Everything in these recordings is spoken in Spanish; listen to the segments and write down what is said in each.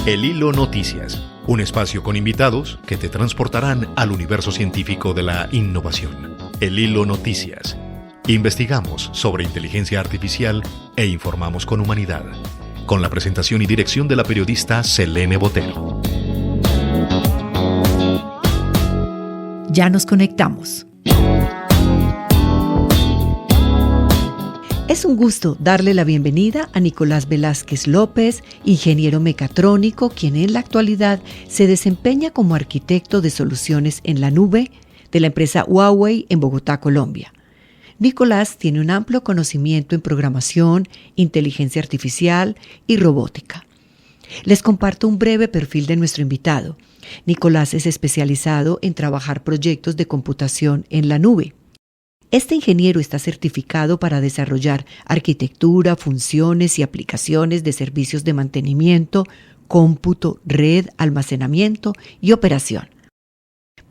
El Hilo Noticias, un espacio con invitados que te transportarán al universo científico de la innovación. El Hilo Noticias. Investigamos sobre inteligencia artificial e informamos con humanidad. Con la presentación y dirección de la periodista Selene Botero. Ya nos conectamos. Es un gusto darle la bienvenida a Nicolás Velázquez López, ingeniero mecatrónico, quien en la actualidad se desempeña como arquitecto de soluciones en la nube de la empresa Huawei en Bogotá, Colombia. Nicolás tiene un amplio conocimiento en programación, inteligencia artificial y robótica. Les comparto un breve perfil de nuestro invitado. Nicolás es especializado en trabajar proyectos de computación en la nube. Este ingeniero está certificado para desarrollar arquitectura, funciones y aplicaciones de servicios de mantenimiento, cómputo, red, almacenamiento y operación.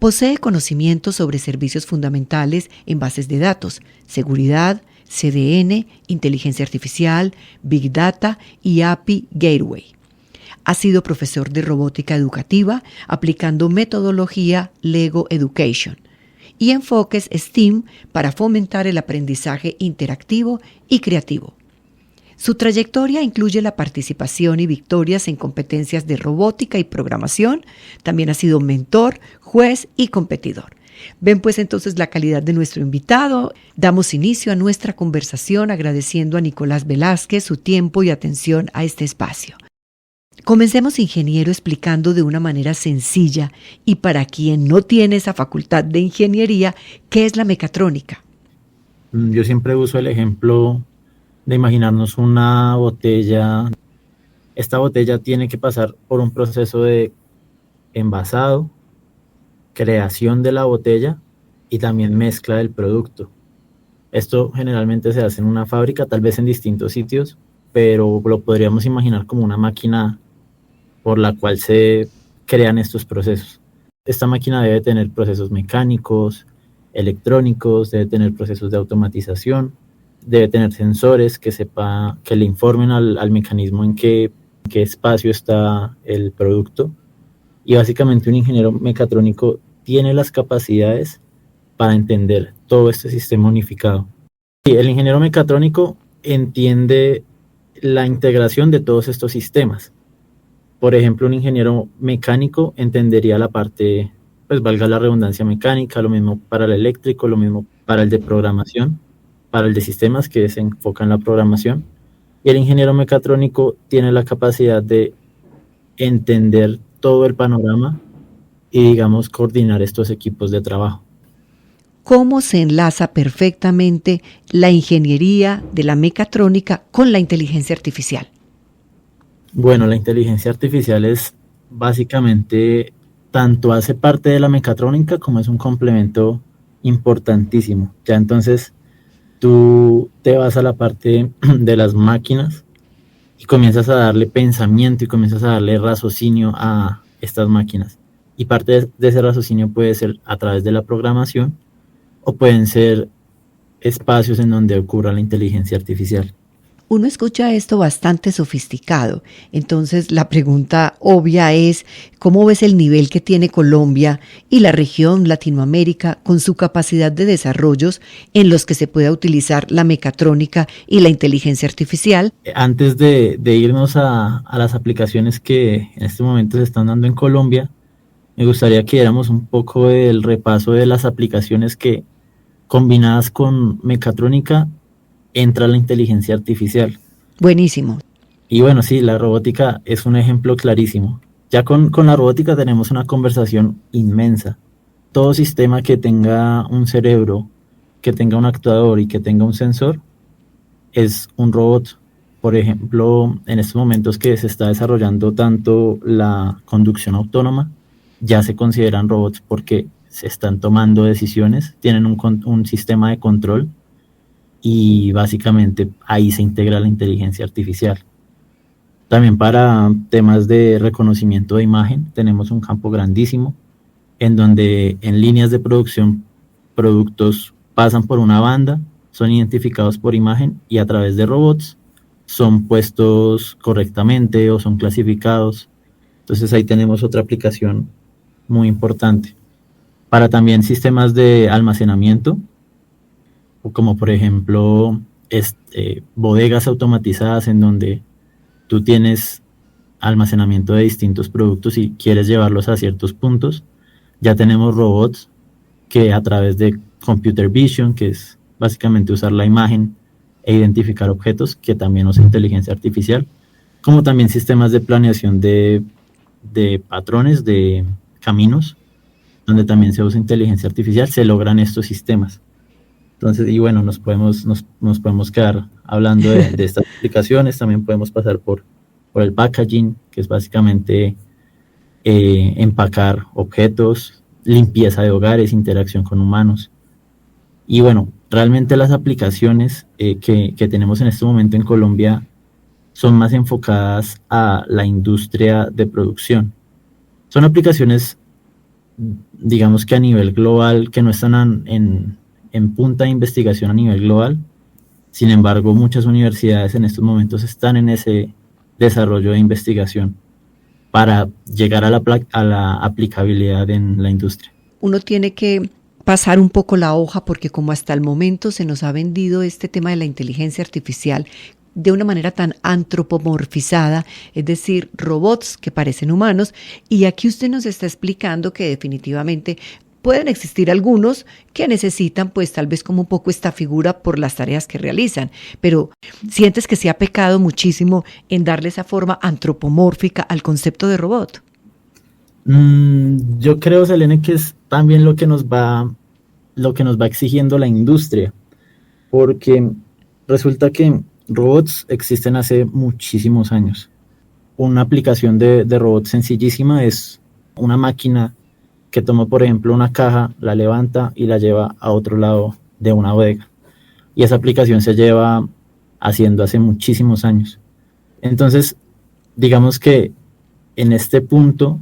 Posee conocimientos sobre servicios fundamentales en bases de datos, seguridad, CDN, inteligencia artificial, Big Data y API Gateway. Ha sido profesor de robótica educativa aplicando metodología Lego Education y enfoques STEAM para fomentar el aprendizaje interactivo y creativo. Su trayectoria incluye la participación y victorias en competencias de robótica y programación. También ha sido mentor, juez y competidor. Ven pues entonces la calidad de nuestro invitado. Damos inicio a nuestra conversación agradeciendo a Nicolás Velázquez su tiempo y atención a este espacio. Comencemos, ingeniero, explicando de una manera sencilla y para quien no tiene esa facultad de ingeniería, ¿qué es la mecatrónica? Yo siempre uso el ejemplo de imaginarnos una botella. Esta botella tiene que pasar por un proceso de envasado, creación de la botella y también mezcla del producto. Esto generalmente se hace en una fábrica, tal vez en distintos sitios, pero lo podríamos imaginar como una máquina por la cual se crean estos procesos. Esta máquina debe tener procesos mecánicos, electrónicos, debe tener procesos de automatización, debe tener sensores que le informen al mecanismo en qué espacio está el producto. Y básicamente un ingeniero mecatrónico tiene las capacidades para entender todo este sistema unificado. Y el ingeniero mecatrónico entiende la integración de todos estos sistemas. Por ejemplo, un ingeniero mecánico entendería la parte, pues valga la redundancia, mecánica, lo mismo para el eléctrico, lo mismo para el de programación, para el de sistemas que se enfoca en la programación. Y el ingeniero mecatrónico tiene la capacidad de entender todo el panorama y, digamos, coordinar estos equipos de trabajo. ¿Cómo se enlaza perfectamente la ingeniería de la mecatrónica con la inteligencia artificial? Bueno, la inteligencia artificial es básicamente, tanto hace parte de la mecatrónica como es un complemento importantísimo. Ya entonces tú te vas a la parte de las máquinas y comienzas a darle pensamiento y comienzas a darle raciocinio a estas máquinas. Y parte de ese raciocinio puede ser a través de la programación o pueden ser espacios en donde ocurra la inteligencia artificial. Uno escucha esto bastante sofisticado, entonces la pregunta obvia es, ¿cómo ves el nivel que tiene Colombia y la región Latinoamérica con su capacidad de desarrollos en los que se pueda utilizar la mecatrónica y la inteligencia artificial? Antes de irnos a las aplicaciones que en este momento se están dando en Colombia, me gustaría que diéramos un poco del repaso de las aplicaciones que, combinadas con mecatrónica, entra la inteligencia artificial. Buenísimo. Y bueno, sí, la robótica es un ejemplo clarísimo. Ya con la robótica tenemos una conversación inmensa. Todo sistema que tenga un cerebro, que tenga un actuador y que tenga un sensor, es un robot. Por ejemplo, en estos momentos que se está desarrollando tanto la conducción autónoma, ya se consideran robots porque se están tomando decisiones, tienen un sistema de control y básicamente ahí se integra la inteligencia artificial. También para temas de reconocimiento de imagen tenemos un campo grandísimo en donde en líneas de producción productos pasan por una banda, son identificados por imagen y a través de robots son puestos correctamente o son clasificados Entonces ahí tenemos otra aplicación muy importante. Para también sistemas de almacenamiento, como por ejemplo bodegas automatizadas en donde tú tienes almacenamiento de distintos productos y quieres llevarlos a ciertos puntos. Ya tenemos robots que a través de computer vision, que es básicamente usar la imagen e identificar objetos, que también usa inteligencia artificial, como también sistemas de planeación de patrones, de caminos, donde también se usa inteligencia artificial, se logran estos sistemas. Entonces, y bueno, nos podemos quedar hablando de estas aplicaciones. También podemos pasar por el packaging, que es básicamente empacar objetos, limpieza de hogares, interacción con humanos. Y bueno, realmente las aplicaciones que tenemos en este momento en Colombia son más enfocadas a la industria de producción. Son aplicaciones, digamos que a nivel global, que no están en punta de investigación a nivel global. Sin embargo, muchas universidades en estos momentos están en ese desarrollo de investigación para llegar a la aplicabilidad en la industria. Uno tiene que pasar un poco la hoja porque como hasta el momento se nos ha vendido este tema de la inteligencia artificial de una manera tan antropomorfizada, es decir, robots que parecen humanos, y aquí usted nos está explicando que definitivamente pueden existir algunos que necesitan pues tal vez como un poco esta figura por las tareas que realizan, pero ¿sientes que se ha pecado muchísimo en darle esa forma antropomórfica al concepto de robot? Yo creo, Selene, que es también lo que nos va exigiendo la industria, porque resulta que robots existen hace muchísimos años. Una aplicación de robot sencillísima es una máquina que toma, por ejemplo, una caja, la levanta y la lleva a otro lado de una bodega. Y esa aplicación se lleva haciendo hace muchísimos años. Entonces, digamos que en este punto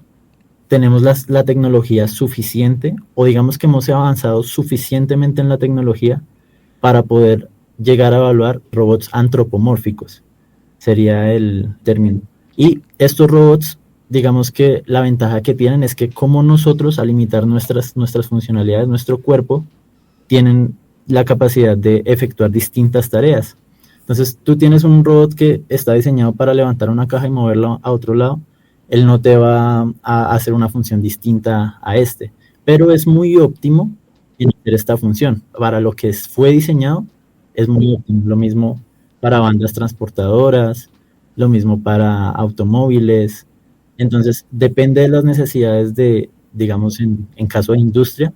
tenemos la tecnología suficiente, o digamos que hemos avanzado suficientemente en la tecnología para poder llegar a evaluar robots antropomórficos, sería el término. Y estos robots, digamos que la ventaja que tienen es que como nosotros, al limitar nuestras funcionalidades, nuestro cuerpo, tienen la capacidad de efectuar distintas tareas. Entonces, tú tienes un robot que está diseñado para levantar una caja y moverlo a otro lado, él no te va a hacer una función distinta a este, pero es muy óptimo en hacer esta función. Para lo que fue diseñado, es muy óptimo. Lo mismo para bandas transportadoras, lo mismo para automóviles. Entonces, depende de las necesidades digamos, en caso de industria,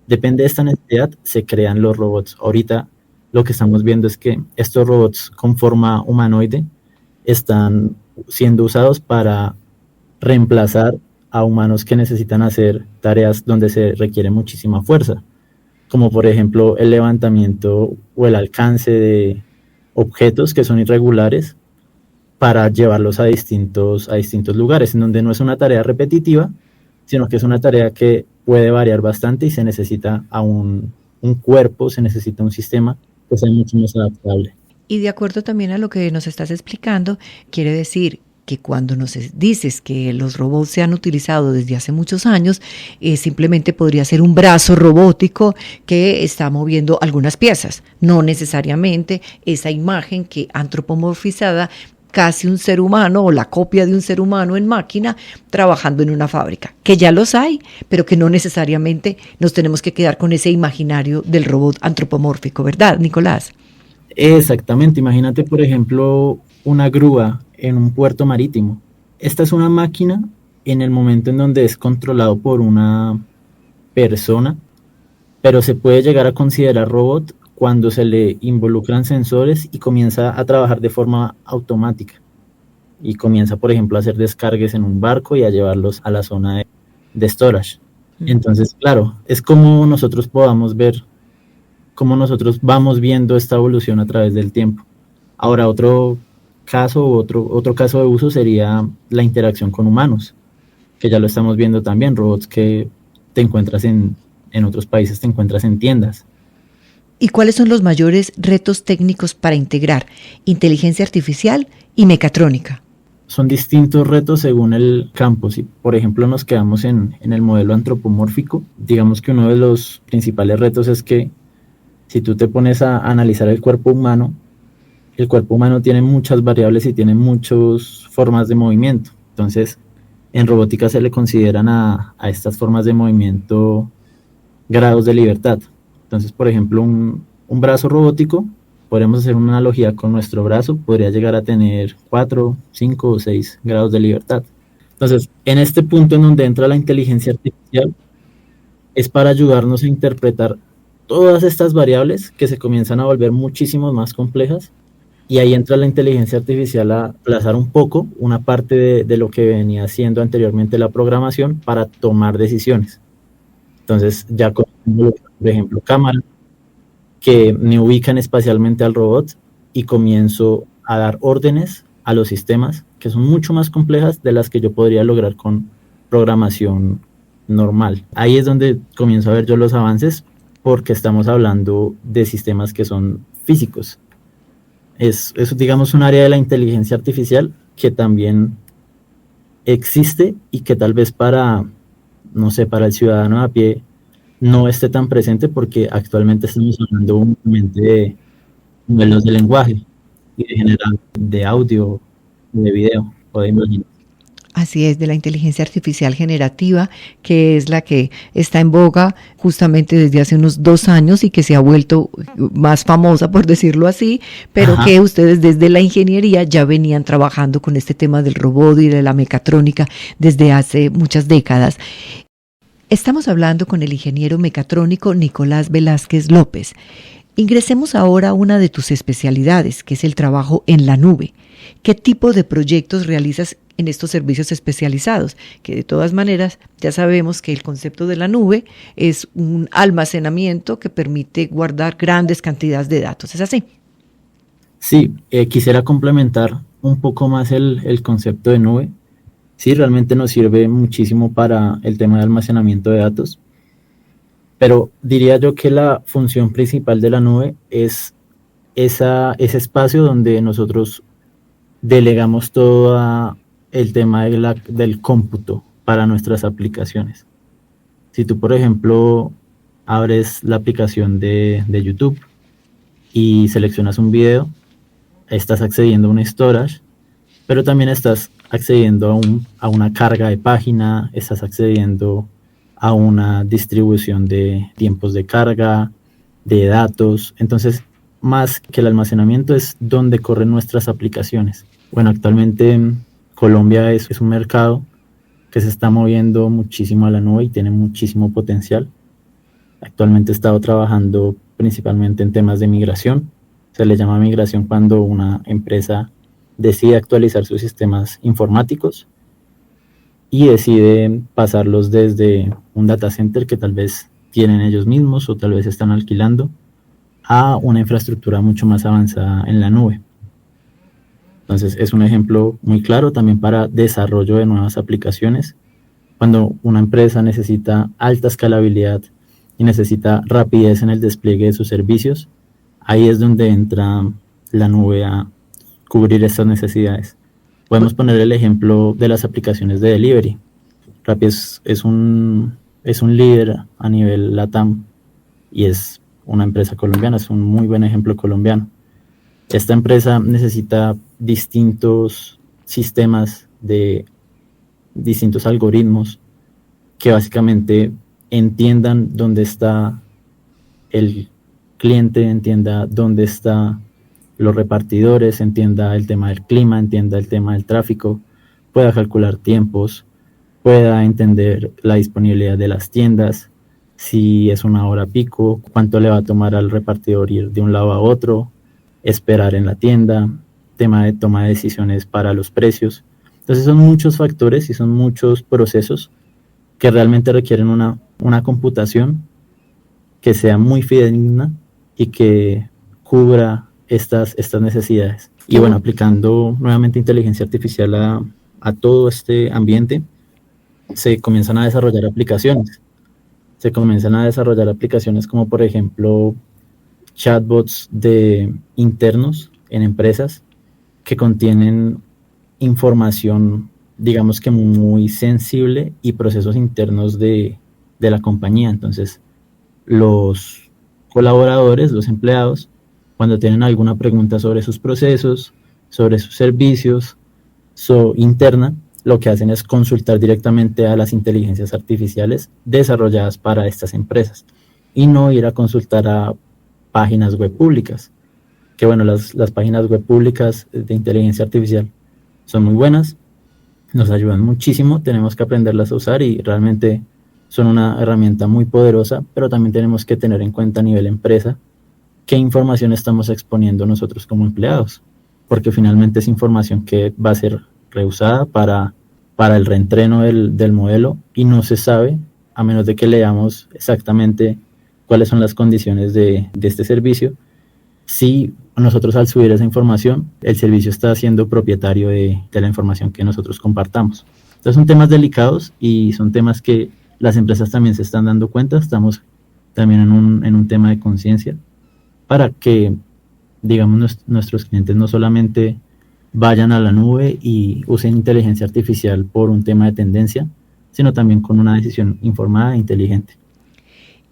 depende de esta necesidad, se crean los robots. Ahorita lo que estamos viendo es que estos robots con forma humanoide están siendo usados para reemplazar a humanos que necesitan hacer tareas donde se requiere muchísima fuerza, como por ejemplo el levantamiento o el alcance de objetos que son irregulares para llevarlos a distintos lugares, en donde no es una tarea repetitiva, sino que es una tarea que puede variar bastante y se necesita a un cuerpo, se necesita un sistema que sea mucho más adaptable. Y de acuerdo también a lo que nos estás explicando, quiere decir que cuando nos dices que los robots se han utilizado desde hace muchos años, simplemente podría ser un brazo robótico que está moviendo algunas piezas, no necesariamente esa imagen que antropomorfizada, casi un ser humano o la copia de un ser humano en máquina trabajando en una fábrica, que ya los hay, pero que no necesariamente nos tenemos que quedar con ese imaginario del robot antropomórfico, ¿verdad, Nicolás? Exactamente, imagínate por ejemplo una grúa en un puerto marítimo. Esta es una máquina en el momento en donde es controlado por una persona, pero se puede llegar a considerar robot cuando se le involucran sensores y comienza a trabajar de forma automática. Y comienza, por ejemplo, a hacer descargues en un barco y a llevarlos a la zona de storage. Entonces, claro, es como nosotros podamos ver, cómo nosotros vamos viendo esta evolución a través del tiempo. Ahora, otro caso de uso sería la interacción con humanos, que ya lo estamos viendo también, robots que te encuentras en otros países, te encuentras en tiendas. ¿Y cuáles son los mayores retos técnicos para integrar inteligencia artificial y mecatrónica? son distintos retos según el campo. Si, por ejemplo, nos quedamos en el modelo antropomórfico, digamos que uno de los principales retos es que si tú te pones a analizar el cuerpo humano tiene muchas variables y tiene muchas formas de movimiento. Entonces, en robótica se le consideran a estas formas de movimiento grados de libertad. Entonces, por ejemplo, un brazo robótico, podemos hacer una analogía con nuestro brazo, podría llegar a tener 4, 5 o 6 grados de libertad. Entonces, en este punto en donde entra la inteligencia artificial, es para ayudarnos a interpretar todas estas variables que se comienzan a volver muchísimo más complejas, y ahí entra la inteligencia artificial a aplazar un poco una parte de lo que venía haciendo anteriormente la programación para tomar decisiones. Entonces, ya con, por ejemplo, cámara, que me ubican espacialmente al robot y comienzo a dar órdenes a los sistemas que son mucho más complejas de las que yo podría lograr con programación normal. Ahí es donde comienzo a ver yo los avances, porque estamos hablando de sistemas que son físicos. Es digamos, un área de la inteligencia artificial que también existe y que tal vez para el ciudadano a pie no esté tan presente, porque actualmente estamos hablando únicamente de modelos de lenguaje y de generar de audio, de video o de imagen. Así es, de la inteligencia artificial generativa, que es la que está en boga justamente desde hace unos 2 años y que se ha vuelto más famosa, por decirlo así, pero que ustedes desde la ingeniería ya venían trabajando con este tema del robot y de la mecatrónica desde hace muchas décadas. Estamos hablando con el ingeniero mecatrónico Nicolás Velázquez López. Ingresemos ahora a una de tus especialidades, que es el trabajo en la nube. ¿Qué tipo de proyectos realizas en estos servicios especializados? Que de todas maneras ya sabemos que el concepto de la nube es un almacenamiento que permite guardar grandes cantidades de datos. ¿Es así? Sí, quisiera complementar un poco más el concepto de nube. Sí, realmente nos sirve muchísimo para el tema de almacenamiento de datos, pero diría yo que la función principal de la nube es ese espacio donde nosotros delegamos todo el tema del cómputo para nuestras aplicaciones. Si tú, por ejemplo, abres la aplicación de YouTube y seleccionas un video, estás accediendo a un storage, pero también estás accediendo a una carga de página, estás accediendo a una distribución de tiempos de carga, de datos. Entonces, más que el almacenamiento, es donde corren nuestras aplicaciones. Bueno, actualmente Colombia es un mercado que se está moviendo muchísimo a la nube y tiene muchísimo potencial. Actualmente he estado trabajando principalmente en temas de migración. Se le llama migración cuando una empresa decide actualizar sus sistemas informáticos y decide pasarlos desde un data center que tal vez tienen ellos mismos o tal vez están alquilando a una infraestructura mucho más avanzada en la nube. Entonces es un ejemplo muy claro también para desarrollo de nuevas aplicaciones. Cuando una empresa necesita alta escalabilidad y necesita rapidez en el despliegue de sus servicios, ahí es donde entra la nube a cubrir estas necesidades. Podemos poner el ejemplo de las aplicaciones de delivery. Rappi es un líder a nivel LATAM y es una empresa colombiana, es un muy buen ejemplo colombiano. Esta empresa necesita distintos sistemas de distintos algoritmos que básicamente entiendan dónde está el cliente, entienda dónde están los repartidores, entienda el tema del clima, entienda el tema del tráfico, pueda calcular tiempos, pueda entender la disponibilidad de las tiendas, si es una hora pico, cuánto le va a tomar al repartidor ir de un lado a otro, esperar en la tienda, tema de toma de decisiones para los precios. Entonces son muchos factores y son muchos procesos que realmente requieren una computación que sea muy fidedigna y que cubra estas necesidades. Y bueno, aplicando nuevamente inteligencia artificial a todo este ambiente, se comienzan a desarrollar aplicaciones. Se comienzan a desarrollar aplicaciones como, por ejemplo, chatbots internos en empresas que contienen información, digamos que muy sensible y procesos internos de la compañía. Entonces, los colaboradores, los empleados, cuando tienen alguna pregunta sobre sus procesos, sobre sus servicios, interna, lo que hacen es consultar directamente a las inteligencias artificiales desarrolladas para estas empresas y no ir a consultar a páginas web públicas. Que bueno, las páginas web públicas de inteligencia artificial son muy buenas, nos ayudan muchísimo, tenemos que aprenderlas a usar y realmente son una herramienta muy poderosa, pero también tenemos que tener en cuenta a nivel empresa qué información estamos exponiendo nosotros como empleados, porque finalmente es información que va a ser reusada para el reentreno del modelo y no se sabe, a menos de que leamos exactamente cuáles son las condiciones de este servicio, si nosotros al subir esa información, el servicio está siendo propietario de la información que nosotros compartamos. Entonces son temas delicados y son temas que las empresas también se están dando cuenta. Estamos también en un tema de conciencia para que, digamos, nuestros clientes no solamente vayan a la nube y usen inteligencia artificial por un tema de tendencia, sino también con una decisión informada e inteligente.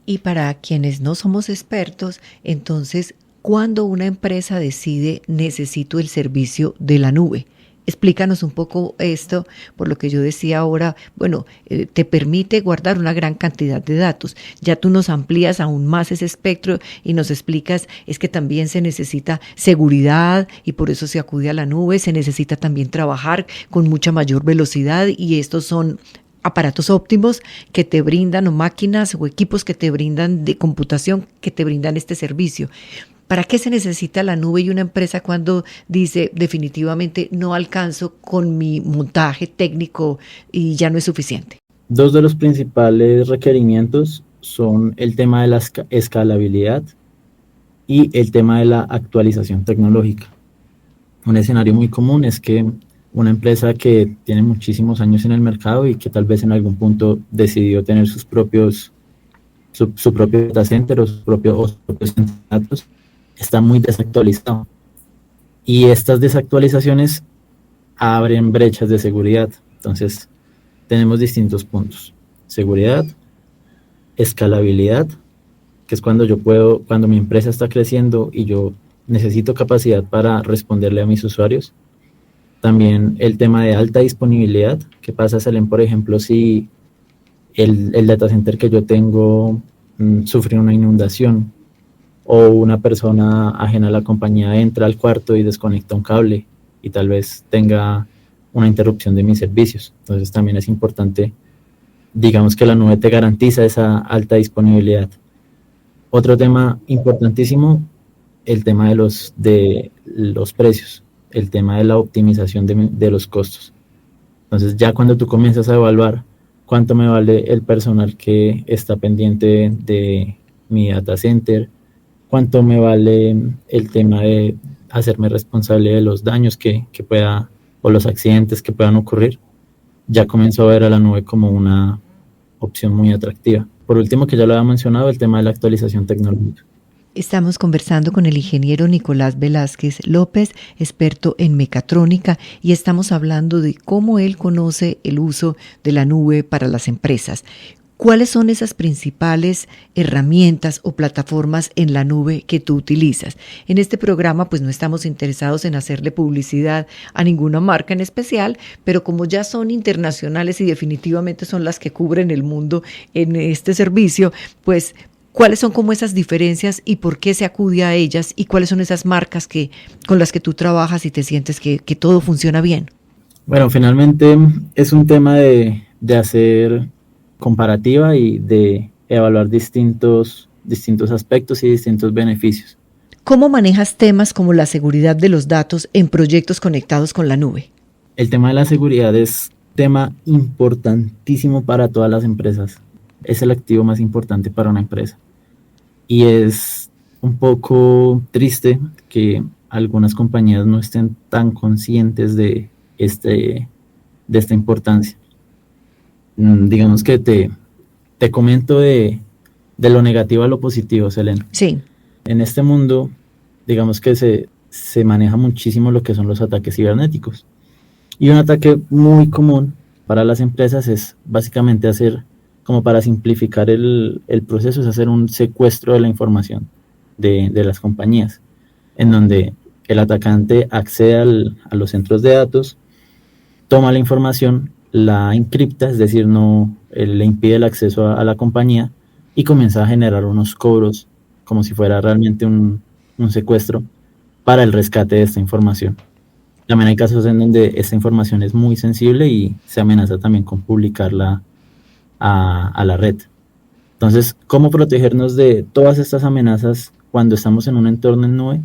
Y para quienes no somos expertos, entonces, ¿cuándo una empresa decide necesito el servicio de la nube? Explícanos un poco esto, por lo que yo decía ahora, bueno, te permite guardar una gran cantidad de datos. Ya tú nos amplías aún más ese espectro y nos explicas, es que también se necesita seguridad y por eso se acude a la nube, se necesita también trabajar con mucha mayor velocidad y estos son aparatos óptimos que te brindan o máquinas o equipos que te brindan de computación que te brindan este servicio. ¿Para qué se necesita la nube y una empresa cuando dice definitivamente no alcanzo con mi montaje técnico y ya no es suficiente? Dos de los principales requerimientos son el tema de la escalabilidad y el tema de la actualización tecnológica. Un escenario muy común es que una empresa que tiene muchísimos años en el mercado y que tal vez en algún punto decidió tener su propio data center o sus propios datos, está muy desactualizado. Y estas desactualizaciones abren brechas de seguridad. Entonces, tenemos distintos puntos. Seguridad, escalabilidad, que es cuando cuando mi empresa está creciendo y yo necesito capacidad para responderle a mis usuarios. También el tema de alta disponibilidad. ¿Qué pasa, Selene, por ejemplo, si el data center que yo tengo sufre una inundación o una persona ajena a la compañía entra al cuarto y desconecta un cable y tal vez tenga una interrupción de mis servicios? Entonces también es importante, digamos, que la nube te garantiza esa alta disponibilidad. Otro tema importantísimo, el tema de los precios, el tema de la optimización de los costos. Entonces ya cuando tú comienzas a evaluar cuánto me vale el personal que está pendiente de mi data center, cuánto me vale el tema de hacerme responsable de los daños que pueda o los accidentes que puedan ocurrir, ya comienzo a ver a la nube como una opción muy atractiva. Por último, que ya lo había mencionado, el tema de la actualización tecnológica. Estamos conversando con el ingeniero Nicolás Velázquez López, experto en mecatrónica, y estamos hablando de cómo él conoce el uso de la nube para las empresas. ¿Cuáles son esas principales herramientas o plataformas en la nube que tú utilizas? En este programa pues no estamos interesados en hacerle publicidad a ninguna marca en especial, pero como ya son internacionales y definitivamente son las que cubren el mundo en este servicio, pues ¿cuáles son como esas diferencias y por qué se acude a ellas y cuáles son esas marcas con las que tú trabajas y te sientes que todo funciona bien? Bueno, finalmente es un tema de hacer comparativa y de evaluar distintos aspectos y distintos beneficios. ¿Cómo manejas temas como la seguridad de los datos en proyectos conectados con la nube? El tema de la seguridad es tema importantísimo para todas las empresas. Es el activo más importante para una empresa. Y es un poco triste que algunas compañías no estén tan conscientes de esta importancia. Digamos que te comento de lo negativo a lo positivo, Selene. Sí. En este mundo, digamos que se maneja muchísimo lo que son los ataques cibernéticos. Y un ataque muy común para las empresas es básicamente hacer, como para simplificar el proceso, es hacer un secuestro de la información de las compañías, en donde el atacante accede a los centros de datos, toma la información, la encripta, es decir, le impide el acceso a la compañía y comienza a generar unos cobros como si fuera realmente un secuestro para el rescate de esta información. También hay casos en donde esta información es muy sensible y se amenaza también con publicarla a la red. Entonces, ¿cómo protegernos de todas estas amenazas cuando estamos en un entorno en nube?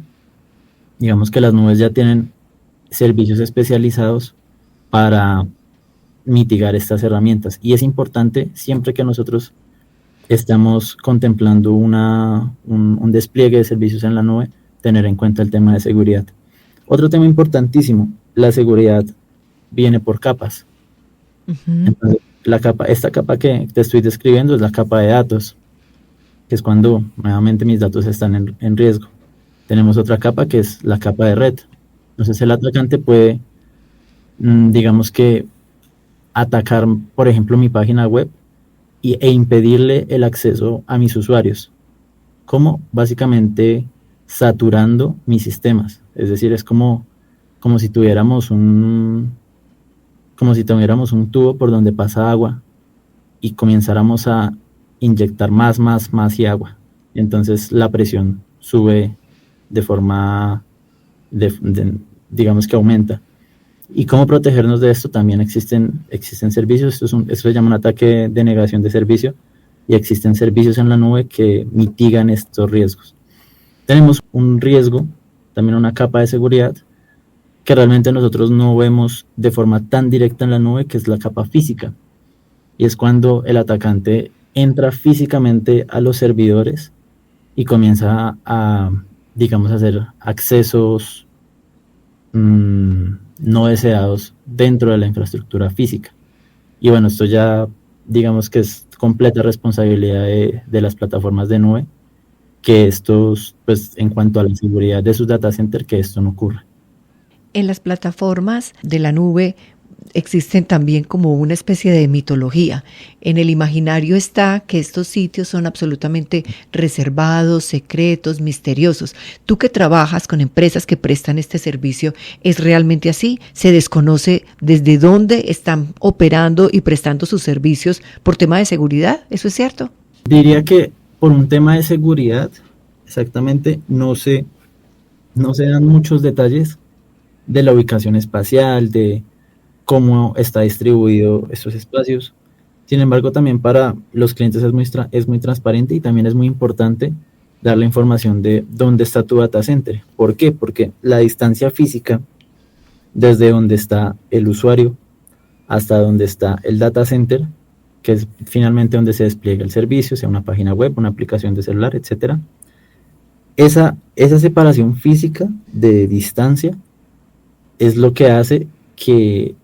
Digamos que las nubes ya tienen servicios especializados para mitigar estas herramientas. Y es importante, siempre que nosotros estamos contemplando un despliegue de servicios en la nube, tener en cuenta el tema de seguridad. Otro tema importantísimo, la seguridad viene por capas. Entonces, esta capa que te estoy describiendo es la capa de datos, que es cuando nuevamente mis datos están en riesgo. Tenemos otra capa que es la capa de red. Entonces el atacante puede, digamos que, atacar, por ejemplo, mi página web e impedirle el acceso a mis usuarios. ¿Cómo? Básicamente saturando mis sistemas. Es decir, es como si tuviéramos un tubo por donde pasa agua y comenzáramos a inyectar más y agua. Entonces la presión sube de forma, digamos que aumenta. ¿Y cómo protegernos de esto? También existen servicios, esto se llama un ataque de negación de servicio, y existen servicios en la nube que mitigan estos riesgos. Tenemos un riesgo, también una capa de seguridad, que realmente nosotros no vemos de forma tan directa en la nube, que es la capa física. Y es cuando el atacante entra físicamente a los servidores y comienza a hacer accesos no deseados dentro de la infraestructura física. Y bueno, esto ya digamos que es completa responsabilidad de las plataformas de nube, que estos, pues en cuanto a la seguridad de sus data centers, que esto no ocurra. En las plataformas de la nube existen también como una especie de mitología. En el imaginario está que estos sitios son absolutamente reservados, secretos, misteriosos. Tú que trabajas con empresas que prestan este servicio, ¿es realmente así? ¿Se desconoce desde dónde están operando y prestando sus servicios por tema de seguridad? ¿Eso es cierto? Diría que por un tema de seguridad, exactamente, no se dan muchos detalles de la ubicación espacial, de cómo está distribuido estos espacios. Sin embargo, también para los clientes es muy transparente, y también es muy importante dar la información de dónde está tu data center. ¿Por qué? Porque la distancia física desde donde está el usuario hasta donde está el data center, que es finalmente donde se despliega el servicio, sea una página web, una aplicación de celular, etcétera. Esa separación física de distancia es lo que hace que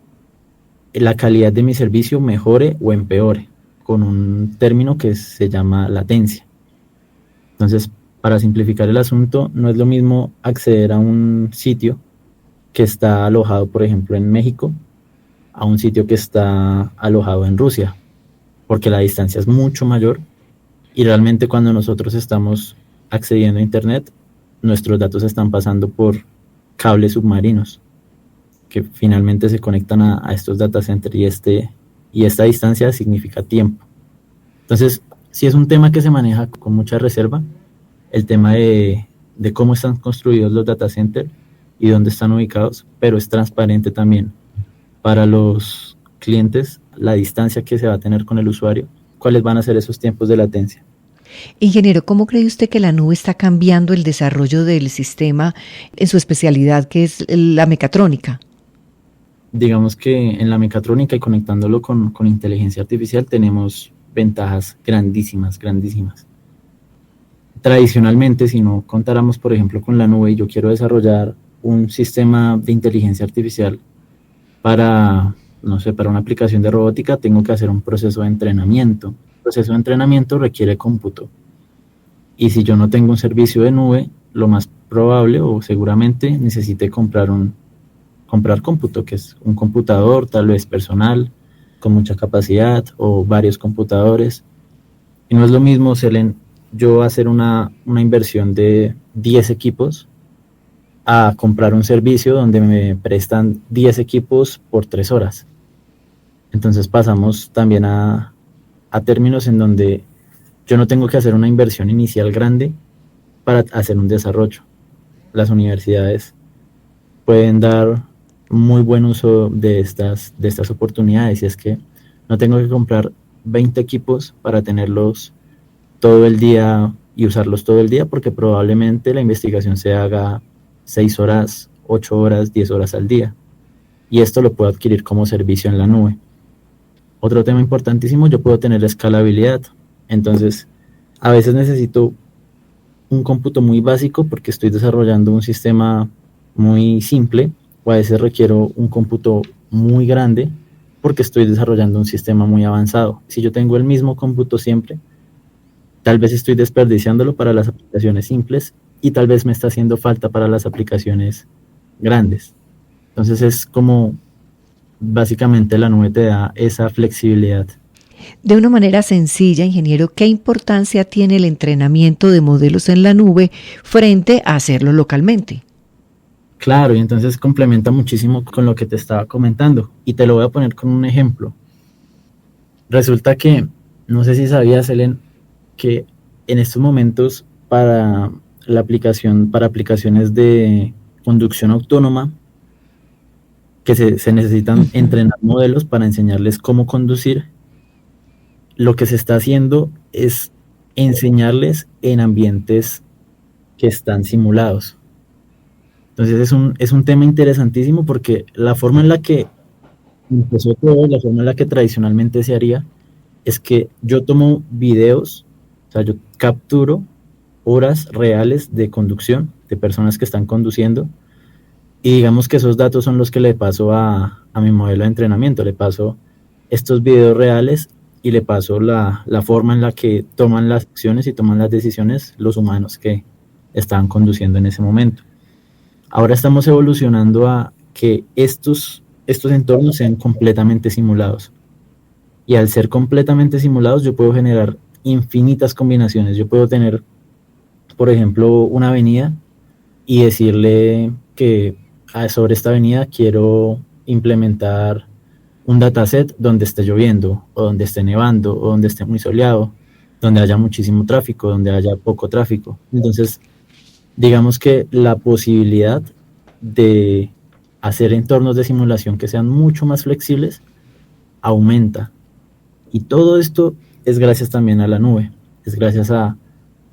la calidad de mi servicio mejore o empeore, con un término que se llama latencia. Entonces, para simplificar el asunto, no es lo mismo acceder a un sitio que está alojado, por ejemplo, en México, a un sitio que está alojado en Rusia, porque la distancia es mucho mayor, y realmente cuando nosotros estamos accediendo a Internet, nuestros datos están pasando por cables submarinos que finalmente se conectan a estos data centers, y esta distancia significa tiempo. Entonces, sí es un tema que se maneja con mucha reserva, el tema de cómo están construidos los data centers y dónde están ubicados, pero es transparente también para los clientes la distancia que se va a tener con el usuario, cuáles van a ser esos tiempos de latencia. Ingeniero, ¿cómo cree usted que la nube está cambiando el desarrollo del sistema en su especialidad, que es la mecatrónica? Digamos que en la mecatrónica, y conectándolo con inteligencia artificial, tenemos ventajas grandísimas. Tradicionalmente, si no contáramos, por ejemplo, con la nube, y yo quiero desarrollar un sistema de inteligencia artificial para una aplicación de robótica, tengo que hacer un proceso de entrenamiento. El proceso de entrenamiento requiere cómputo. Y si yo no tengo un servicio de nube, lo más probable o seguramente necesite comprar comprar cómputo, que es un computador tal vez personal, con mucha capacidad o varios computadores. Y no es lo mismo, Selene, yo hacer una inversión de 10 equipos a comprar un servicio donde me prestan 10 equipos por 3 horas. Entonces pasamos también a términos en donde yo no tengo que hacer una inversión inicial grande para hacer un desarrollo. Las universidades pueden dar muy buen uso de estas oportunidades, y es que no tengo que comprar 20 equipos para tenerlos todo el día y usarlos todo el día, porque probablemente la investigación se haga 6 horas, 8 horas, 10 horas al día, y esto lo puedo adquirir como servicio en la nube. Otro tema importantísimo, yo puedo tener escalabilidad. Entonces, a veces necesito un cómputo muy básico porque estoy desarrollando un sistema muy simple, o a veces requiero un cómputo muy grande porque estoy desarrollando un sistema muy avanzado. Si yo tengo el mismo cómputo siempre, tal vez estoy desperdiciándolo para las aplicaciones simples y tal vez me está haciendo falta para las aplicaciones grandes. Entonces es como básicamente la nube te da esa flexibilidad. De una manera sencilla, ingeniero, ¿qué importancia tiene el entrenamiento de modelos en la nube frente a hacerlo localmente? Claro, y entonces complementa muchísimo con lo que te estaba comentando, y te lo voy a poner con un ejemplo. Resulta que, no sé si sabías, Helen, que en estos momentos para aplicaciones de conducción autónoma, que se necesitan entrenar modelos para enseñarles cómo conducir, lo que se está haciendo es enseñarles en ambientes que están simulados. Entonces es un tema interesantísimo, porque la forma en la que empezó todo, la forma en la que tradicionalmente se haría, es que yo tomo videos, o sea, yo capturo horas reales de conducción de personas que están conduciendo, y digamos que esos datos son los que le paso a mi modelo de entrenamiento. Le paso estos videos reales y le paso la forma en la que toman las acciones y toman las decisiones los humanos que estaban conduciendo en ese momento. Ahora estamos evolucionando a que estos entornos sean completamente simulados. Y al ser completamente simulados, yo puedo generar infinitas combinaciones. Yo puedo tener, por ejemplo, una avenida y decirle que sobre esta avenida quiero implementar un dataset donde esté lloviendo, o donde esté nevando, o donde esté muy soleado, donde haya muchísimo tráfico, donde haya poco tráfico. Entonces, digamos que la posibilidad de hacer entornos de simulación que sean mucho más flexibles aumenta. Y todo esto es gracias también a la nube, es gracias a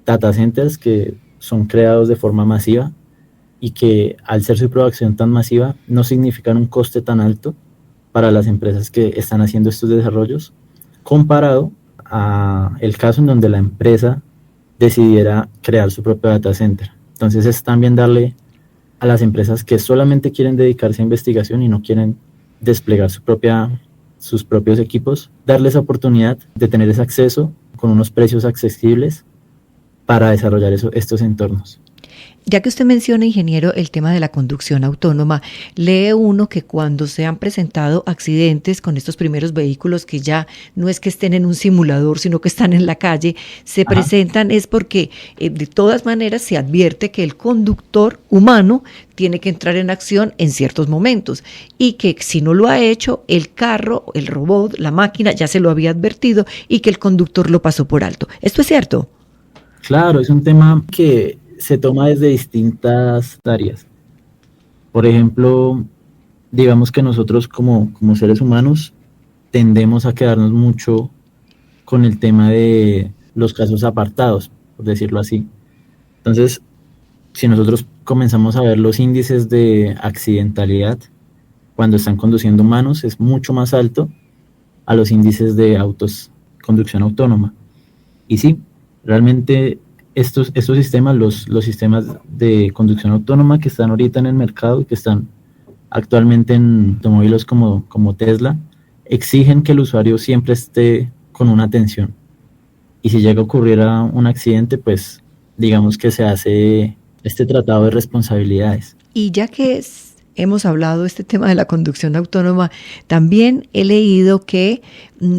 data centers que son creados de forma masiva, y que al ser su producción tan masiva no significan un coste tan alto para las empresas que están haciendo estos desarrollos, comparado a el caso en donde la empresa decidiera crear su propio data center. Entonces es también darle a las empresas que solamente quieren dedicarse a investigación y no quieren desplegar sus propios equipos, darles la oportunidad de tener ese acceso con unos precios accesibles para desarrollar estos entornos. Ya que usted menciona, ingeniero, el tema de la conducción autónoma, lee uno que cuando se han presentado accidentes con estos primeros vehículos, que ya no es que estén en un simulador, sino que están en la calle, se presentan es porque de todas maneras se advierte que el conductor humano tiene que entrar en acción en ciertos momentos, y que si no lo ha hecho, el carro, el robot, la máquina ya se lo había advertido y que el conductor lo pasó por alto. ¿Esto es cierto? Claro, es un tema que se toma desde distintas áreas. Por ejemplo, digamos que nosotros como seres humanos tendemos a quedarnos mucho con el tema de los casos apartados, por decirlo así. Entonces, si nosotros comenzamos a ver los índices de accidentalidad cuando están conduciendo humanos, es mucho más alto a los índices de conducción autónoma. Y sí, realmente estos sistemas, los sistemas de conducción autónoma que están ahorita en el mercado y que están actualmente en automóviles como Tesla, exigen que el usuario siempre esté con una atención. Y si llega a ocurrir un accidente, pues digamos que se hace este tratado de responsabilidades. Y ya que hemos hablado de este tema de la conducción autónoma, también he leído que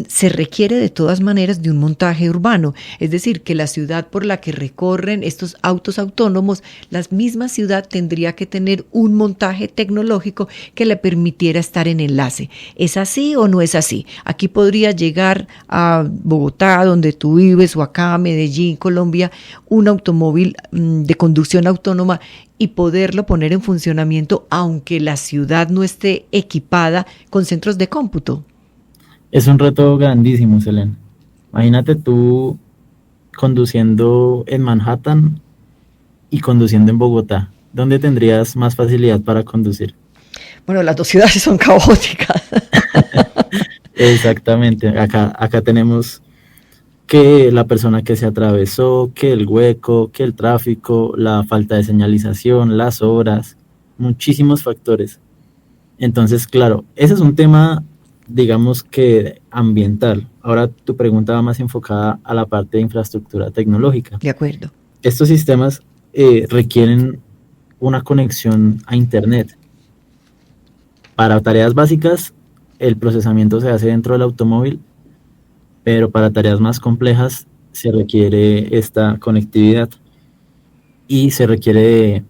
se requiere de todas maneras de un montaje urbano, es decir, que la ciudad por la que recorren estos autos autónomos, la misma ciudad tendría que tener un montaje tecnológico que le permitiera estar en enlace. ¿Es así o no es así? Aquí podría llegar a Bogotá, donde tú vives, o acá a Medellín, Colombia, un automóvil de conducción autónoma y poderlo poner en funcionamiento aunque la ciudad no esté equipada con centros de cómputo. Es un reto grandísimo, Selene. Imagínate tú conduciendo en Manhattan y conduciendo en Bogotá. ¿Dónde tendrías más facilidad para conducir? Bueno, las dos ciudades son caóticas. Exactamente. Acá tenemos que la persona que se atravesó, que el hueco, que el tráfico, la falta de señalización, las obras, muchísimos factores. Entonces, claro, ese es un tema, digamos que ambiental. Ahora tu pregunta va más enfocada a la parte de infraestructura tecnológica. De acuerdo. Estos sistemas requieren una conexión a Internet. Para tareas básicas, el procesamiento se hace dentro del automóvil, pero para tareas más complejas se requiere esta conectividad y se requiere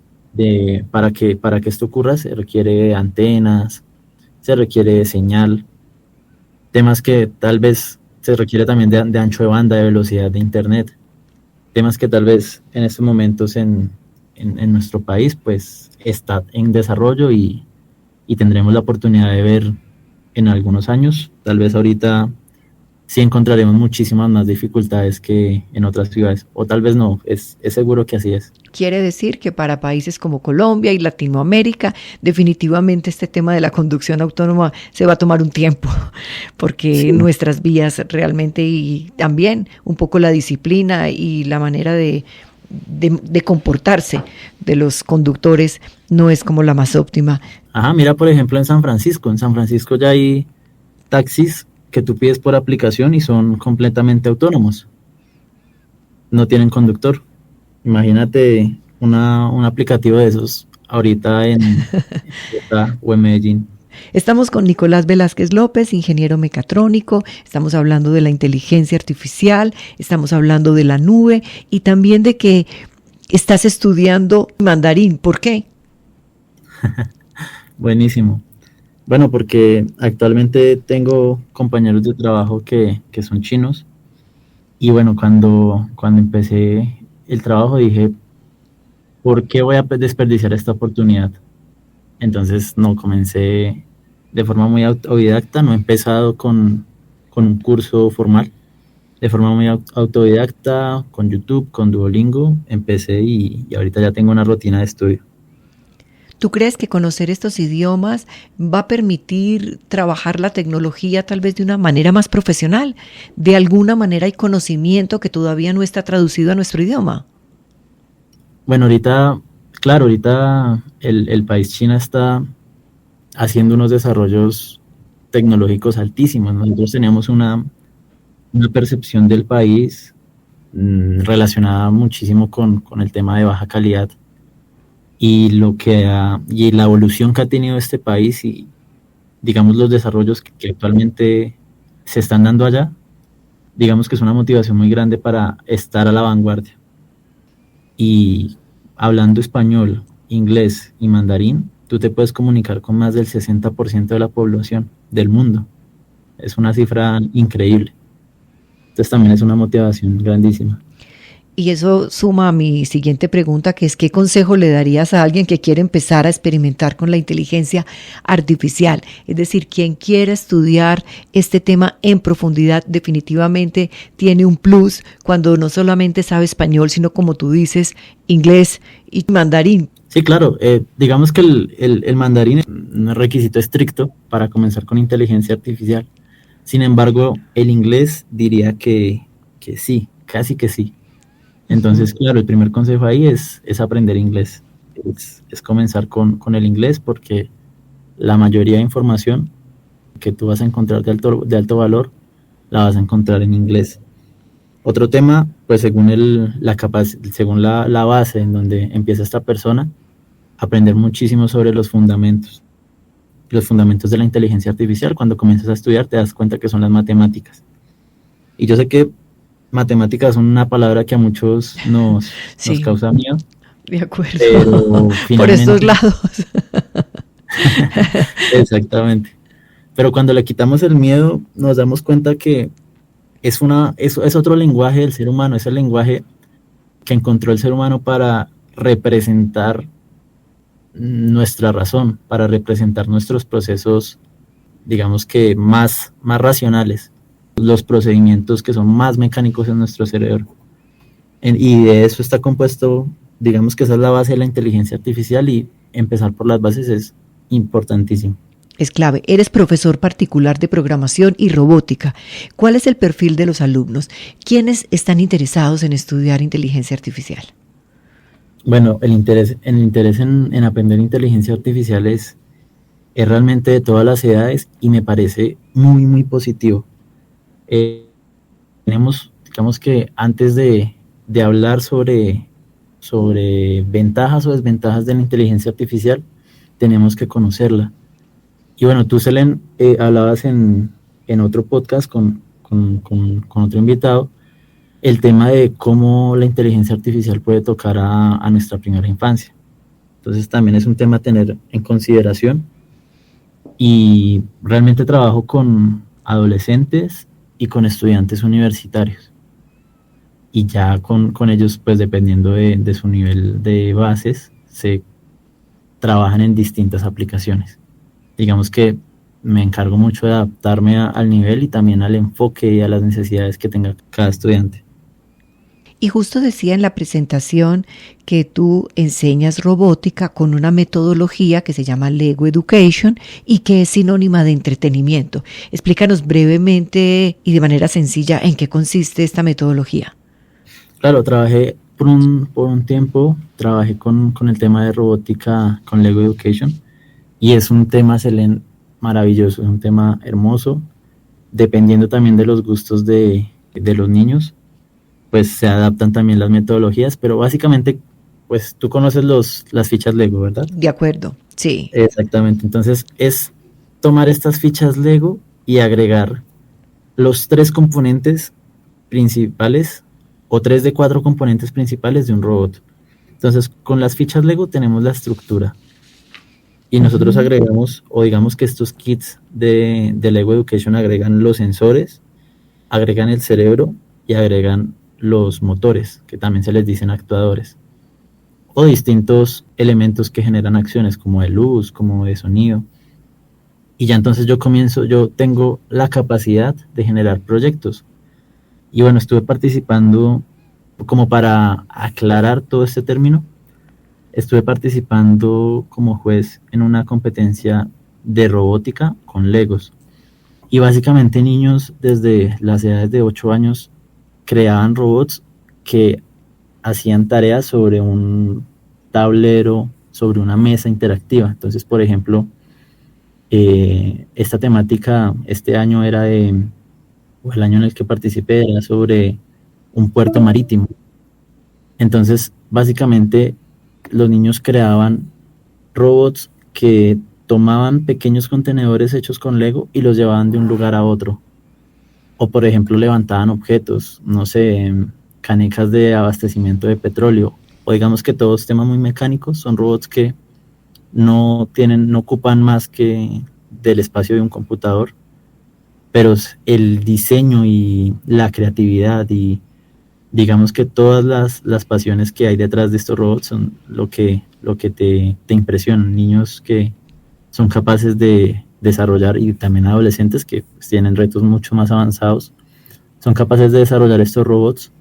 para que esto ocurra, se requiere de antenas, se requiere de señal, temas que tal vez se requiere también de ancho de banda, de velocidad de Internet, temas que tal vez en estos momentos en nuestro país pues está en desarrollo y tendremos la oportunidad de ver en algunos años. Tal vez ahorita sí encontraremos muchísimas más dificultades que en otras ciudades, o tal vez no, es seguro que así es. Quiere decir que para países como Colombia y Latinoamérica, definitivamente este tema de la conducción autónoma se va a tomar un tiempo, porque sí, nuestras vías realmente, y también un poco la disciplina y la manera de comportarse de los conductores no es como la más óptima. Ajá, mira por ejemplo en San Francisco ya hay taxis que tú pides por aplicación y son completamente autónomos, no tienen conductor. Imagínate un aplicativo de esos ahorita en Bogotá o en Medellín. Estamos con Nicolás Velázquez López, ingeniero mecatrónico, estamos hablando de la inteligencia artificial, estamos hablando de la nube y también de que estás estudiando mandarín. ¿Por qué? Buenísimo. Bueno, porque actualmente tengo compañeros de trabajo que son chinos y bueno, cuando empecé el trabajo dije, ¿por qué voy a desperdiciar esta oportunidad? Entonces no, comencé de forma muy autodidacta, no he empezado con un curso formal, de forma muy autodidacta, con YouTube, con Duolingo, empecé y ahorita ya tengo una rutina de estudio. ¿Tú crees que conocer estos idiomas va a permitir trabajar la tecnología tal vez de una manera más profesional? ¿De alguna manera hay conocimiento que todavía no está traducido a nuestro idioma? Bueno, ahorita el país China está haciendo unos desarrollos tecnológicos altísimos. Nosotros teníamos una percepción del país relacionada muchísimo con el tema de baja calidad. Y la evolución que ha tenido este país y digamos los desarrollos que actualmente se están dando allá, digamos que es una motivación muy grande para estar a la vanguardia. Y hablando español, inglés y mandarín, tú te puedes comunicar con más del 60% de la población del mundo. Es una cifra increíble. Entonces también es una motivación grandísima. Y eso suma a mi siguiente pregunta, que es ¿qué consejo le darías a alguien que quiere empezar a experimentar con la inteligencia artificial? Es decir, quien quiera estudiar este tema en profundidad definitivamente tiene un plus cuando no solamente sabe español, sino como tú dices, inglés y mandarín. Sí, claro. Digamos que el mandarín es un requisito estricto para comenzar con inteligencia artificial. Sin embargo, el inglés diría que sí, casi que sí. Entonces, claro, el primer consejo ahí es aprender inglés, es comenzar con el inglés porque la mayoría de información que tú vas a encontrar de alto valor la vas a encontrar en inglés. Otro tema, pues según la base en donde empieza esta persona, aprender muchísimo sobre los fundamentos de la inteligencia artificial. Cuando comienzas a estudiar te das cuenta que son las matemáticas. Y yo sé que matemáticas son una palabra que a muchos nos causa miedo. De acuerdo. Pero por estos lados. Exactamente. Pero cuando le quitamos el miedo, nos damos cuenta que es otro lenguaje del ser humano, es el lenguaje que encontró el ser humano para representar nuestra razón, para representar nuestros procesos, digamos que más racionales, los procedimientos que son más mecánicos en nuestro cerebro. Y de eso está compuesto, digamos que esa es la base de la inteligencia artificial, y empezar por las bases es importantísimo. Es clave. Eres profesor particular de programación y robótica. ¿Cuál es el perfil de los alumnos? ¿Quiénes están interesados en estudiar inteligencia artificial? Bueno, el interés en aprender inteligencia artificial es realmente de todas las edades, y me parece muy, muy positivo. Digamos que antes de hablar sobre ventajas o desventajas de la inteligencia artificial, tenemos que conocerla. Y bueno, tú, Selene, hablabas en otro podcast con otro invitado el tema de cómo la inteligencia artificial puede tocar a nuestra primera infancia. Entonces también es un tema a tener en consideración, y realmente trabajo con adolescentes y con estudiantes universitarios, y ya con ellos, pues dependiendo de su nivel de bases, se trabajan en distintas aplicaciones. Digamos que me encargo mucho de adaptarme al nivel y también al enfoque y a las necesidades que tenga cada estudiante. Y justo decía en la presentación que tú enseñas robótica con una metodología que se llama Lego Education y que es sinónima de entretenimiento. Explícanos brevemente y de manera sencilla en qué consiste esta metodología. Claro, trabajé por un tiempo, trabajé con el tema de robótica con Lego Education, y es un tema, Selene, maravilloso, es un tema hermoso, dependiendo también de los gustos de los niños, pues se adaptan también las metodologías, pero básicamente, pues tú conoces las fichas Lego, ¿verdad? De acuerdo, sí. Exactamente, entonces es tomar estas fichas Lego y agregar los 3 componentes principales, o 3 de 4 componentes principales de un robot. Entonces, con las fichas Lego tenemos la estructura, y nosotros agregamos, o digamos que estos kits de Lego Education agregan los sensores, agregan el cerebro y agregan los motores, que también se les dicen actuadores, o distintos elementos que generan acciones como de luz, como de sonido. Y ya entonces yo tengo la capacidad de generar proyectos. Y bueno, estuve participando, como para aclarar todo este término, estuve participando como juez en una competencia de robótica con Legos. Y básicamente niños desde las edades de 8 años creaban robots que hacían tareas sobre un tablero, sobre una mesa interactiva. Entonces, por ejemplo, esta temática este año o el año en el que participé, era sobre un puerto marítimo. Entonces, básicamente, los niños creaban robots que tomaban pequeños contenedores hechos con Lego y los llevaban de un lugar a otro. O, por ejemplo, levantaban objetos, no sé, canecas de abastecimiento de petróleo. O digamos que todos temas muy mecánicos, son robots que no ocupan más que del espacio de un computador. Pero el diseño y la creatividad y digamos que todas las pasiones que hay detrás de estos robots son lo que te impresionan. Niños que son capaces de desarrollar, y también adolescentes que pues tienen retos mucho más avanzados, son capaces de desarrollar estos robots,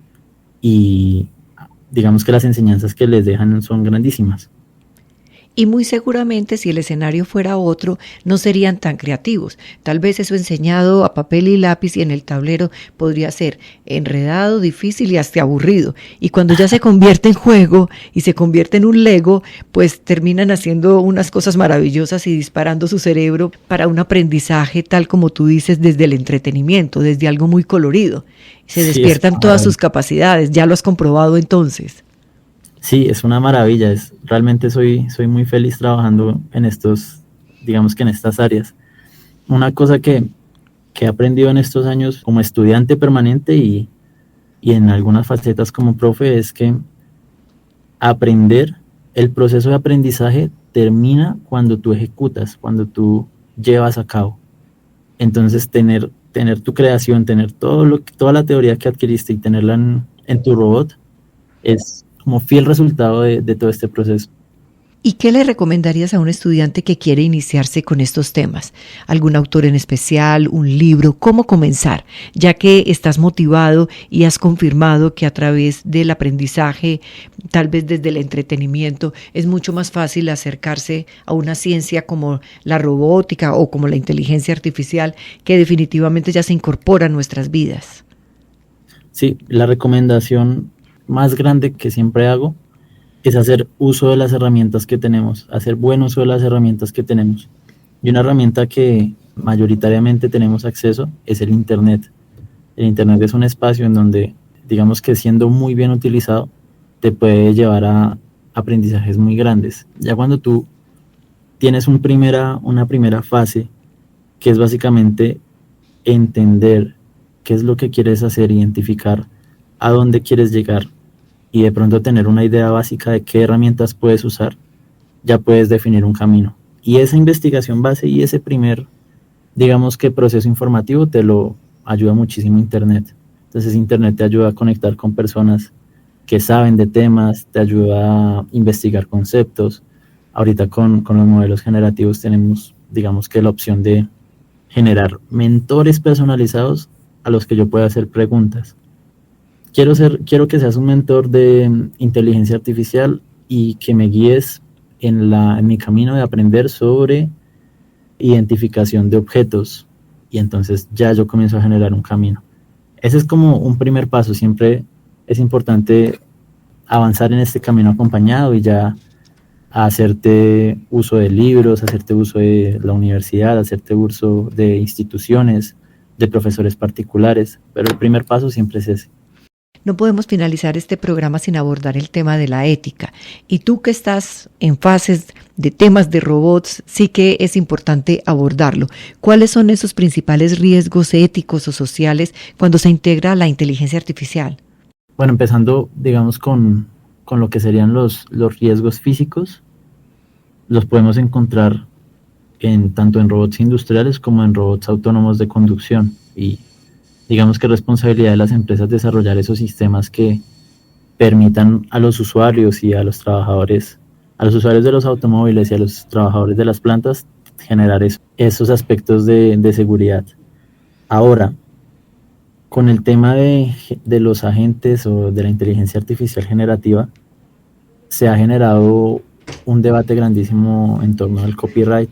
y digamos que las enseñanzas que les dejan son grandísimas. Y muy seguramente si el escenario fuera otro, no serían tan creativos. Tal vez eso enseñado a papel y lápiz y en el tablero podría ser enredado, difícil y hasta aburrido. Y cuando ya se convierte en juego y se convierte en un Lego, pues terminan haciendo unas cosas maravillosas y disparando su cerebro para un aprendizaje, tal como tú dices, desde el entretenimiento, desde algo muy colorido. Se despiertan todas sus capacidades. ¿Ya lo has comprobado entonces? Sí, es una maravilla. Realmente soy muy feliz trabajando en digamos que en estas áreas. Una cosa que he aprendido en estos años como estudiante permanente y en algunas facetas como profe es que aprender, el proceso de aprendizaje termina cuando tú ejecutas, cuando tú llevas a cabo. Entonces, tener tu creación, tener toda la teoría que adquiriste y tenerla en tu robot es como fiel resultado de todo este proceso. ¿Y qué le recomendarías a un estudiante que quiere iniciarse con estos temas? ¿Algún autor en especial, un libro? ¿Cómo comenzar? Ya que estás motivado y has confirmado que a través del aprendizaje, tal vez desde el entretenimiento, es mucho más fácil acercarse a una ciencia como la robótica o como la inteligencia artificial, que definitivamente ya se incorpora a nuestras vidas. Sí, la recomendación más grande que siempre hago es hacer uso de las herramientas que tenemos, hacer buen uso de las herramientas que tenemos. Y una herramienta que mayoritariamente tenemos acceso es el Internet. El Internet es un espacio en donde, digamos que siendo muy bien utilizado, te puede llevar a aprendizajes muy grandes. Ya cuando tú tienes una primera fase, que es básicamente entender qué es lo que quieres hacer, identificar a dónde quieres llegar, y de pronto tener una idea básica de qué herramientas puedes usar, ya puedes definir un camino. Y esa investigación base y ese primer, digamos que proceso informativo te lo ayuda muchísimo Internet. Entonces Internet te ayuda a conectar con personas que saben de temas, te ayuda a investigar conceptos. Ahorita con los modelos generativos tenemos, digamos que la opción de generar mentores personalizados a los que yo pueda hacer preguntas. Quiero que seas un mentor de inteligencia artificial y que me guíes en mi camino de aprender sobre identificación de objetos. Y entonces ya yo comienzo a generar un camino. Ese es como un primer paso. Siempre es importante avanzar en este camino acompañado y ya hacerte uso de libros, hacerte uso de la universidad, hacerte uso de instituciones, de profesores particulares. Pero el primer paso siempre es ese. No podemos finalizar este programa sin abordar el tema de la ética. Y tú que estás en fases de temas de robots, sí que es importante abordarlo. ¿Cuáles son esos principales riesgos éticos o sociales cuando se integra la inteligencia artificial? Bueno, empezando, digamos, con lo que serían los riesgos físicos, los podemos encontrar tanto en robots industriales como en robots autónomos de conducción. Y digamos que es responsabilidad de las empresas desarrollar esos sistemas que permitan a los usuarios y a los trabajadores, a los usuarios de los automóviles y a los trabajadores de las plantas, generar esos aspectos de seguridad. Ahora, con el tema de los agentes o de la inteligencia artificial generativa, se ha generado un debate grandísimo en torno al copyright.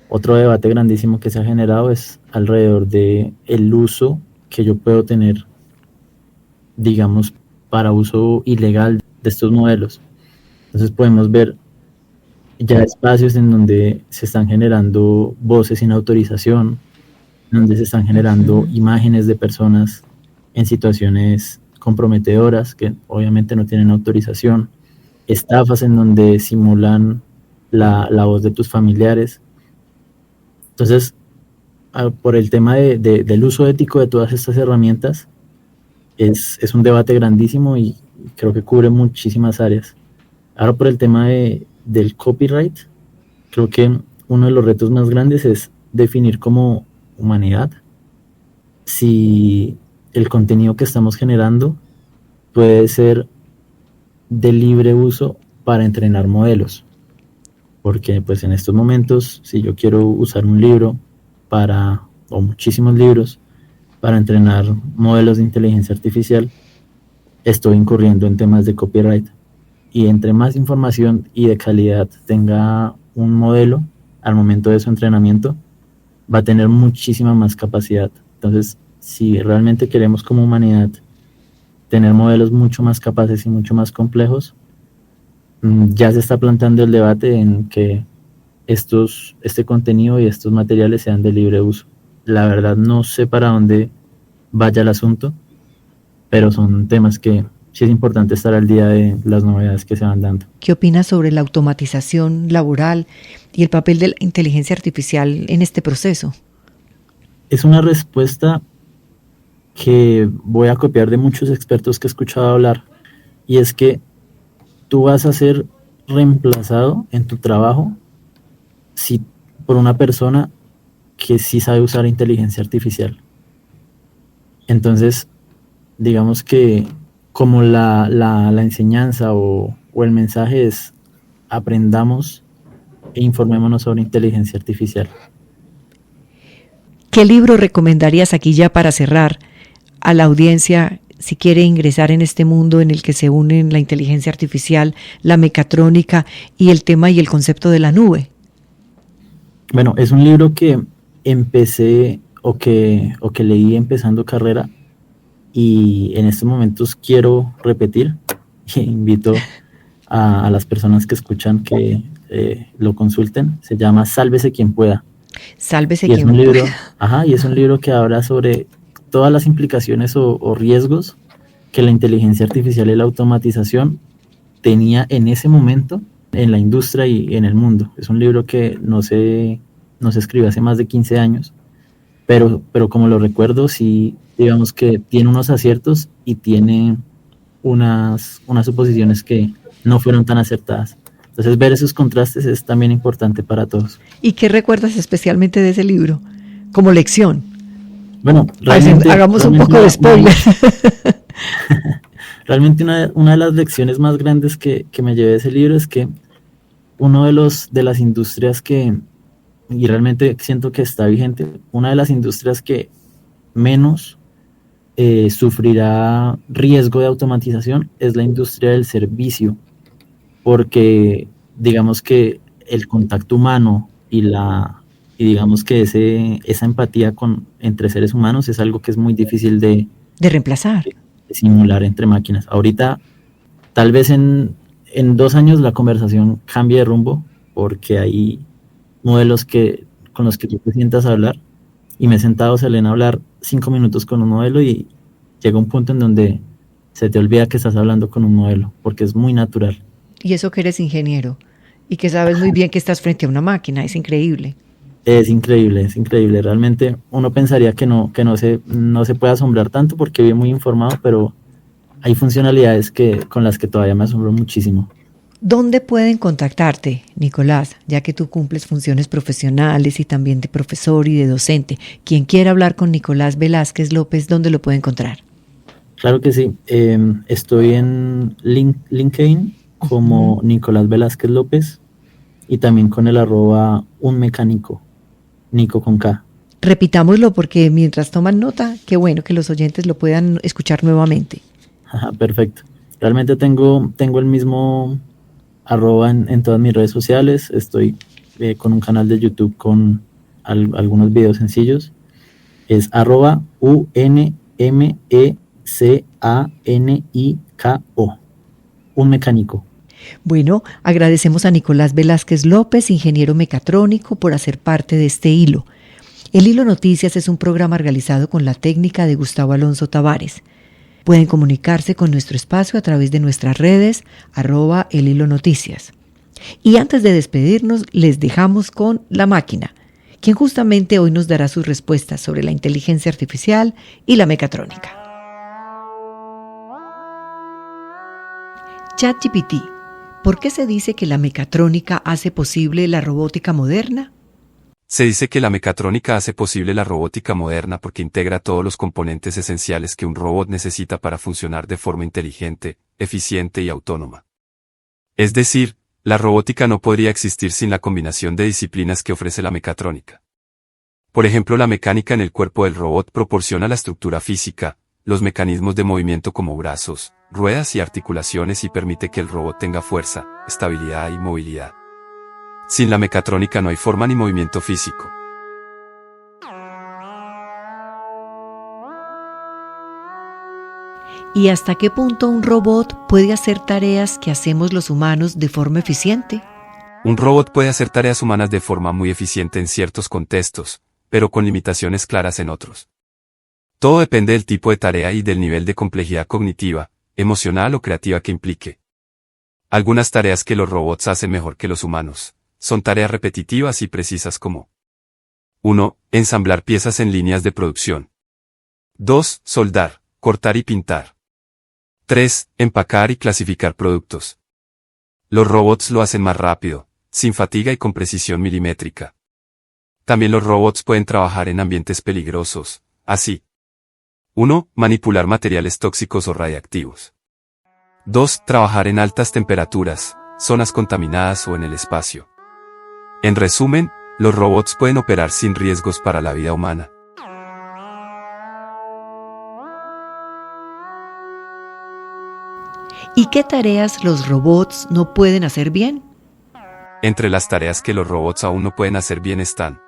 Otro debate grandísimo que se ha generado es alrededor de el uso que yo puedo tener, digamos, para uso ilegal de estos modelos. Entonces podemos ver ya espacios en donde se están generando voces sin autorización, donde se están generando imágenes de personas en situaciones comprometedoras que obviamente no tienen autorización, estafas en donde simulan la voz de tus familiares. Entonces, por el tema del uso ético de todas estas herramientas, es un debate grandísimo y creo que cubre muchísimas áreas. Ahora, por el tema del copyright, creo que uno de los retos más grandes es definir como humanidad si el contenido que estamos generando puede ser de libre uso para entrenar modelos. Porque pues en estos momentos, si yo quiero usar un libro o muchísimos libros para entrenar modelos de inteligencia artificial, estoy incurriendo en temas de copyright. Y entre más información y de calidad tenga un modelo al momento de su entrenamiento, va a tener muchísima más capacidad. Entonces, si realmente queremos como humanidad tener modelos mucho más capaces y mucho más complejos, ya se está planteando el debate en que este contenido y estos materiales sean de libre uso. La verdad no sé para dónde vaya el asunto, pero son temas que sí es importante estar al día de las novedades que se van dando. ¿Qué opinas sobre la automatización laboral y el papel de la inteligencia artificial en este proceso? Es una respuesta que voy a copiar de muchos expertos que he escuchado hablar, y es que tú vas a ser reemplazado en tu trabajo por una persona que sí sabe usar inteligencia artificial. Entonces, digamos que como la enseñanza o el mensaje es: aprendamos e informémonos sobre inteligencia artificial. ¿Qué libro recomendarías aquí ya para cerrar a la audiencia si quiere ingresar en este mundo en el que se unen la inteligencia artificial, la mecatrónica y el tema y el concepto de la nube? Bueno, es un libro que empecé o que leí empezando carrera, y en estos momentos quiero repetir. Invito a las personas que escuchan que lo consulten. Se llama Sálvese quien pueda. Sálvese Y es quien un libro, pueda. y es un libro que habla sobre todas las implicaciones o riesgos que la inteligencia artificial y la automatización tenía en ese momento en la industria y en el mundo. Es un libro que no se escribió hace más de 15 años, pero como lo recuerdo, sí, digamos que tiene unos aciertos y tiene unas suposiciones que no fueron tan acertadas. Entonces, ver esos contrastes es también importante para todos. ¿Y qué recuerdas especialmente de ese libro como lección? Bueno, realmente, hagamos un poco de spoiler. Realmente una de las lecciones más grandes que me llevé de ese libro es que uno de las industrias y realmente siento que está vigente, una de las industrias que menos sufrirá riesgo de automatización es la industria del servicio, porque digamos que el contacto humano y digamos que esa empatía entre seres humanos es algo que es muy difícil de reemplazar, de simular entre máquinas. Ahorita, tal vez en 2 años la conversación cambie de rumbo, porque hay modelos con los que tú te sientas a hablar, y me he sentado, Selena, a hablar 5 minutos con un modelo y llega un punto en donde se te olvida que estás hablando con un modelo, porque es muy natural. Y eso que eres ingeniero y que sabes muy bien que estás frente a una máquina, es increíble. Es increíble. Realmente uno pensaría que no se puede asombrar tanto porque vive muy informado, pero hay funcionalidades con las que todavía me asombro muchísimo. ¿Dónde pueden contactarte, Nicolás, ya que tú cumples funciones profesionales y también de profesor y de docente? Quien quiera hablar con Nicolás Velázquez López, ¿dónde lo puede encontrar? Claro que sí. Estoy en LinkedIn como Nicolás Velázquez López, y también con el @unmecánico, Nico con K. Repitámoslo porque mientras toman nota, qué bueno que los oyentes lo puedan escuchar nuevamente. Ajá, perfecto. Realmente tengo el mismo @ en todas mis redes sociales. Estoy con un canal de YouTube con algunos videos sencillos. Es @UNMECANICO, un mecánico. Bueno, agradecemos a Nicolás Velázquez López, ingeniero mecatrónico, por hacer parte de este hilo. El Hilo Noticias es un programa realizado con la técnica de Gustavo Alonso Tavares. Pueden comunicarse con nuestro espacio a través de nuestras redes, @El Hilo Noticias. Y antes de despedirnos, les dejamos con La Máquina, quien justamente hoy nos dará sus respuestas sobre la inteligencia artificial y la mecatrónica. ChatGPT. ¿Por qué se dice que la mecatrónica hace posible la robótica moderna? Se dice que la mecatrónica hace posible la robótica moderna porque integra todos los componentes esenciales que un robot necesita para funcionar de forma inteligente, eficiente y autónoma. Es decir, la robótica no podría existir sin la combinación de disciplinas que ofrece la mecatrónica. Por ejemplo, la mecánica en el cuerpo del robot proporciona la estructura física, los mecanismos de movimiento como brazos, ruedas y articulaciones, y permite que el robot tenga fuerza, estabilidad y movilidad. Sin la mecatrónica no hay forma ni movimiento físico. ¿Y hasta qué punto un robot puede hacer tareas que hacemos los humanos de forma eficiente? Un robot puede hacer tareas humanas de forma muy eficiente en ciertos contextos, pero con limitaciones claras en otros. Todo depende del tipo de tarea y del nivel de complejidad cognitiva, emocional o creativa que implique. Algunas tareas que los robots hacen mejor que los humanos son tareas repetitivas y precisas como 1. Ensamblar piezas en líneas de producción. 2. Soldar, cortar y pintar. 3. Empacar y clasificar productos. Los robots lo hacen más rápido, sin fatiga y con precisión milimétrica. También los robots pueden trabajar en ambientes peligrosos, así. 1. Manipular materiales tóxicos o radiactivos. 2. Trabajar en altas temperaturas, zonas contaminadas o en el espacio. En resumen, los robots pueden operar sin riesgos para la vida humana. ¿Y qué tareas los robots no pueden hacer bien? Entre las tareas que los robots aún no pueden hacer bien están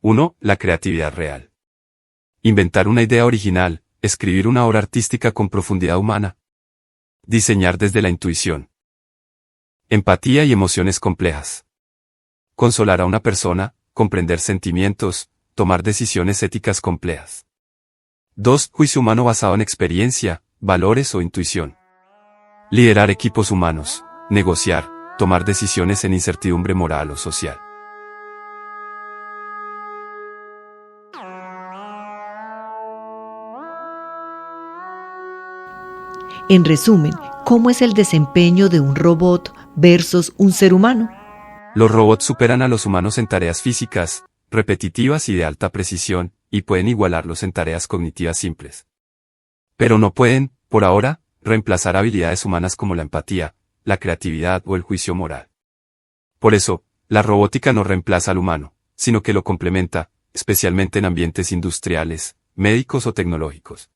1. La creatividad real. Inventar una idea original, escribir una obra artística con profundidad humana. Diseñar desde la intuición. Empatía y emociones complejas. Consolar a una persona, comprender sentimientos, tomar decisiones éticas complejas. 2. Juicio humano basado en experiencia, valores o intuición. Liderar equipos humanos, negociar, tomar decisiones en incertidumbre moral o social. En resumen, ¿cómo es el desempeño de un robot versus un ser humano? Los robots superan a los humanos en tareas físicas, repetitivas y de alta precisión, y pueden igualarlos en tareas cognitivas simples. Pero no pueden, por ahora, reemplazar habilidades humanas como la empatía, la creatividad o el juicio moral. Por eso, la robótica no reemplaza al humano, sino que lo complementa, especialmente en ambientes industriales, médicos o tecnológicos.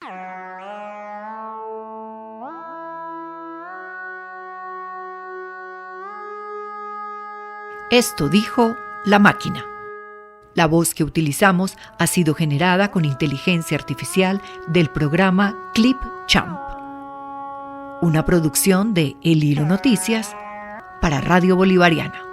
Esto dijo la máquina. La voz que utilizamos ha sido generada con inteligencia artificial del programa Clipchamp, una producción de El Hilo Noticias para Radio Bolivariana.